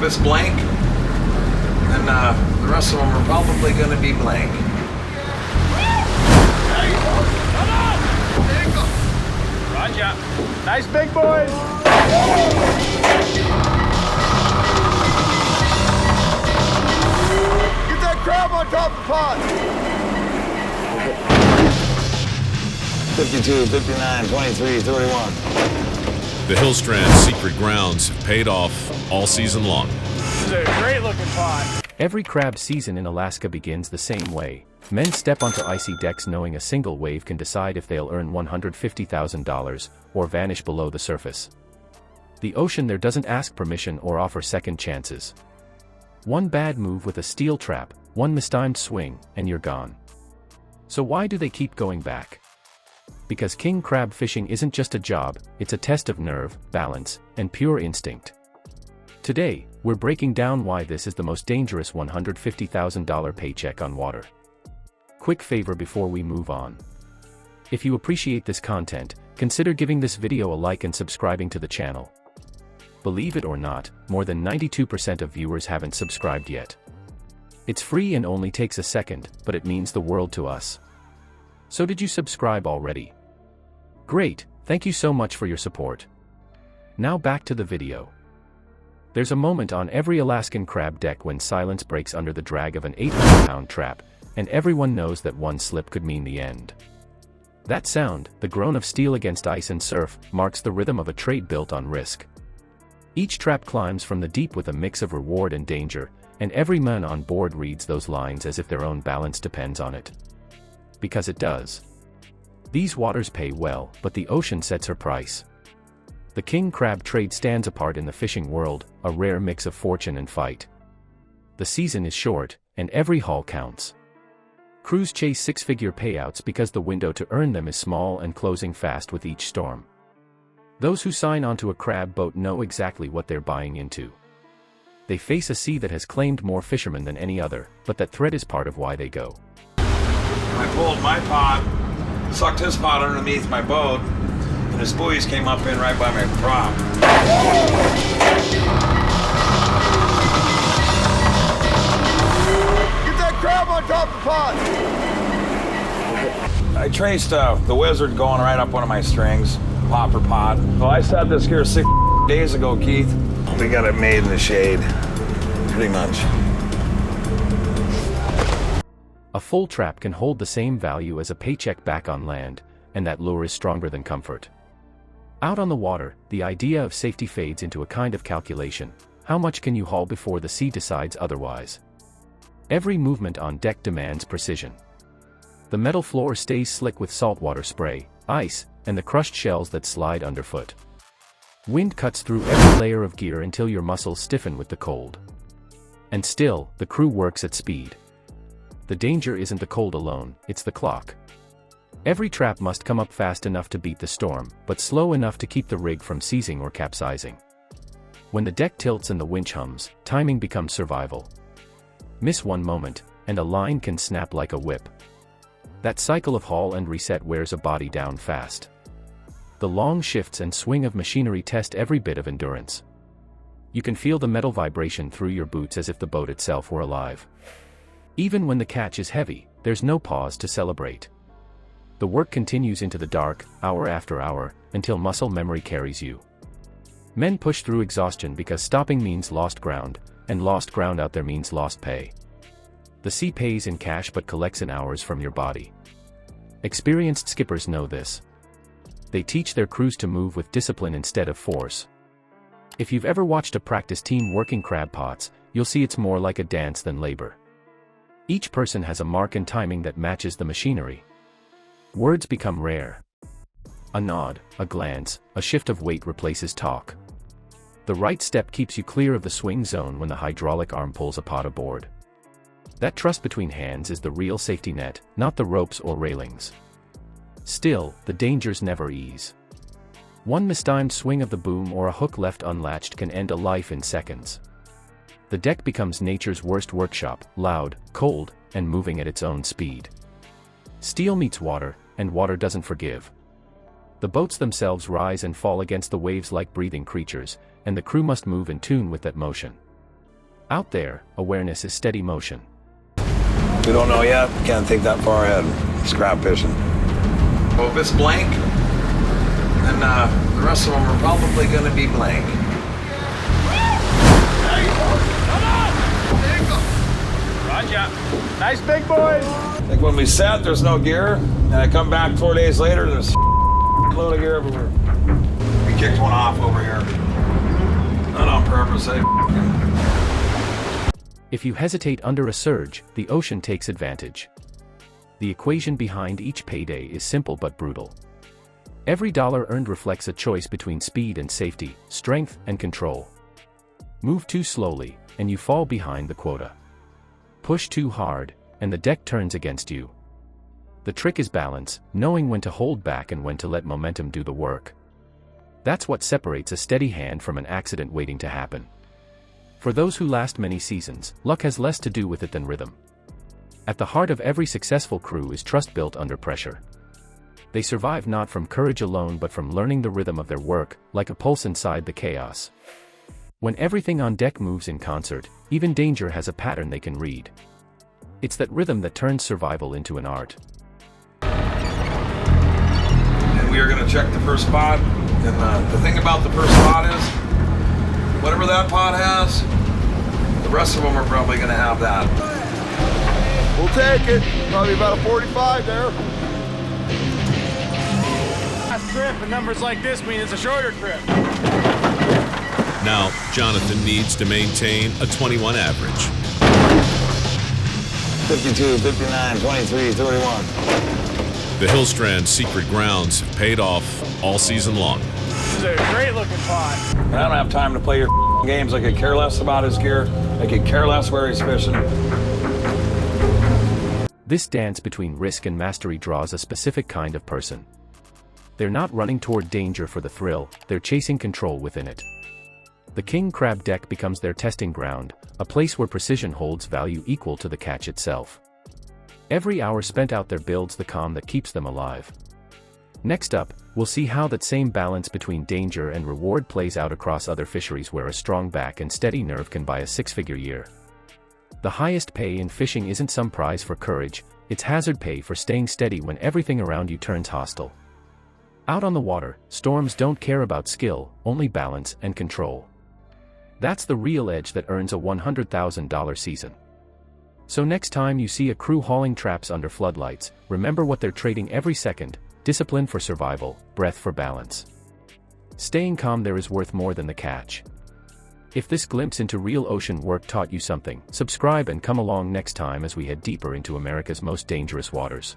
it's blank, then the rest of them are probably going to be blank. Roger. Nice big boys. Get that crab on top of the pot. 52, 59, 23, 31. The Hillstrand's secret grounds have paid off all season long. This is a great looking pot. Every crab season in Alaska begins the same way. Men step onto icy decks knowing a single wave can decide if they'll earn $150,000 or vanish below the surface. The ocean there doesn't ask permission or offer second chances. One bad move with a steel trap, one mistimed swing, and you're gone. So why do they keep going back? Because king crab fishing isn't just a job, it's a test of nerve, balance, and pure instinct. Today, we're breaking down why this is the most dangerous $150,000 paycheck on water. Quick favor before we move on. If you appreciate this content, consider giving this video a like and subscribing to the channel. Believe it or not, more than 92% of viewers haven't subscribed yet. It's free and only takes a second, but it means the world to us. So did you subscribe already? Great, thank you so much for your support. Now back to the video. There's a moment on every Alaskan crab deck when silence breaks under the drag of an 800-pound trap, and everyone knows that one slip could mean the end. That sound, the groan of steel against ice and surf, marks the rhythm of a trade built on risk. Each trap climbs from the deep with a mix of reward and danger, and every man on board reads those lines as if their own balance depends on it. Because it does. These waters pay well, but the ocean sets her price. The king crab trade stands apart in the fishing world, a rare mix of fortune and fight. The season is short, and every haul counts. Crews chase six-figure payouts because the window to earn them is small and closing fast with each storm. Those who sign onto a crab boat know exactly what they're buying into. They face a sea that has claimed more fishermen than any other, but that threat is part of why they go. I pulled my pot, sucked his pot underneath my boat, and his buoys came up in right by my prop. Crab on top of the pot. I traced the wizard going right up one of my strings, popper pot. Well, I set this here 6 days ago, Keith. We got it made in the shade, pretty much. A full trap can hold the same value as a paycheck back on land, and that lure is stronger than comfort. Out on the water, the idea of safety fades into a kind of calculation. How much can you haul before the sea decides otherwise? Every movement on deck demands precision. The metal floor stays slick with saltwater spray, ice, and the crushed shells that slide underfoot. Wind cuts through every layer of gear until your muscles stiffen with the cold. And still, the crew works at speed. The danger isn't the cold alone, it's the clock. Every trap must come up fast enough to beat the storm, but slow enough to keep the rig from seizing or capsizing. When the deck tilts and the winch hums, timing becomes survival. Miss one moment, and a line can snap like a whip. That cycle of haul and reset wears a body down fast. The long shifts and swing of machinery test every bit of endurance. You can feel the metal vibration through your boots as if the boat itself were alive. Even when the catch is heavy, there's no pause to celebrate. The work continues into the dark, hour after hour, until muscle memory carries you. Men push through exhaustion because stopping means lost ground, and lost ground out there means lost pay. The sea pays in cash but collects in hours from your body. Experienced skippers know this. They teach their crews to move with discipline instead of force. If you've ever watched a practice team working crab pots, you'll see it's more like a dance than labor. Each person has a mark and timing that matches the machinery. Words become rare. A nod, a glance, a shift of weight replaces talk. The right step keeps you clear of the swing zone when the hydraulic arm pulls a pot aboard. That trust between hands is the real safety net, not the ropes or railings. Still, the dangers never ease. One mistimed swing of the boom or a hook left unlatched can end a life in seconds. The deck becomes nature's worst workshop, loud, cold, and moving at its own speed. Steel meets water, and water doesn't forgive. The boats themselves rise and fall against the waves like breathing creatures, and the crew must move in tune with that motion. Out there, awareness is steady motion. We don't know yet. Can't think that far ahead. Scrap fishing. Well, if it's blank, then the rest of them are probably going to be blank. Roger. Nice big boys. Like when we set, there's no gear, and I come back 4 days later, there's a load of gear everywhere. We kicked one off over here. Not on purpose, eh? If you hesitate under a surge, the ocean takes advantage. The equation behind each payday is simple but brutal. Every dollar earned reflects a choice between speed and safety, strength and control. Move too slowly, and you fall behind the quota. Push too hard, and the deck turns against you. The trick is balance, knowing when to hold back and when to let momentum do the work. That's what separates a steady hand from an accident waiting to happen. For those who last many seasons, luck has less to do with it than rhythm. At the heart of every successful crew is trust built under pressure. They survive not from courage alone but from learning the rhythm of their work, like a pulse inside the chaos. When everything on deck moves in concert, even danger has a pattern they can read. It's that rhythm that turns survival into an art. And we are going to check the first spot. And the thing about the first spot is, whatever that pot has, the rest of them are probably going to have that. We'll take it. Probably about a 45 there. Last trip, and numbers like this mean it's a shorter trip. Now, Jonathan needs to maintain a 21 average. 52, 59, 23, 31. The Hillstrand's secret grounds have paid off all season long. This is a great looking pot. And I don't have time to play your games. I could care less about his gear. I could care less where he's fishing. This dance between risk and mastery draws a specific kind of person. They're not running toward danger for the thrill, they're chasing control within it. The king crab deck becomes their testing ground, a place where precision holds value equal to the catch itself. Every hour spent out there builds the calm that keeps them alive. Next up, we'll see how that same balance between danger and reward plays out across other fisheries where a strong back and steady nerve can buy a six-figure year. The highest pay in fishing isn't some prize for courage, it's hazard pay for staying steady when everything around you turns hostile. Out on the water, storms don't care about skill, only balance and control. That's the real edge that earns a $100,000 season. So next time you see a crew hauling traps under floodlights, remember what they're trading every second: discipline for survival, breath for balance. Staying calm there is worth more than the catch. If this glimpse into real ocean work taught you something, subscribe and come along next time as we head deeper into America's most dangerous waters.